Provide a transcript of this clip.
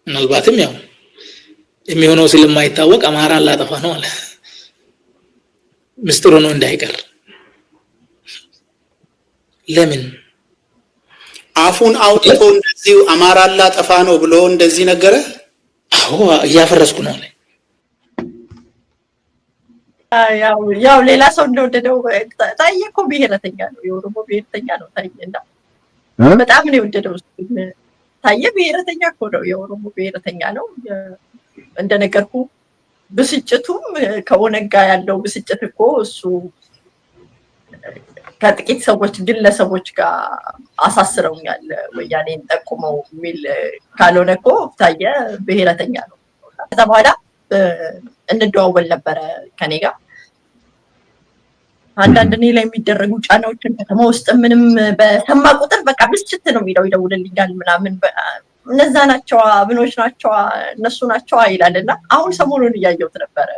ምናልባትም ያው የሚሆነው ስለማይታወቅ አማራን ላጠፋ ነው አለ ምስጥሩ ነው እንዳይቀር ለምን አፉን አውጥቶ እንደዚህ አማራን ላጠፋ ነው ብሎ እንደዚህ ነገረ አዎ ያፈረስኩ ነው አለ ያው ሌላ ሰው እንደወደደው ታየ እኮ ብሔረተኛ ነው የኦሮሞ ብሔረተኛ ነው ታየና በጣም ነው የወደደው ታየ ብሔረተኛ እኮ ነው የኦሮሞ ብሔረተኛ ነው እንደነገርኩ ብስጭቱም ከወነጋ ያለው ብስጭት እኮ እሱ ከጥቂት ሰዎች ግለሰቦች ጋር አሳስረውኛል ወያኔን ጠቁመው ሚል ካልሆነ እኮ ታየ ብሔረተኛ ነው ከዛ በኋላ እንደዋወል ነበር ከኔ ጋር አንዳንድ እኔ ላይ የሚደረጉ ጫናዎችን ከተማ ውስጥ ምንም በሰማ ቁጥር በቃ ብስጭት ነው የሚለው ይደውልልኛል ምናምን እነዛ ናቸው አብኖች ናቸው እነሱ ናቸው ይላልና አሁን ሰሞኑን እያየሁት ነበር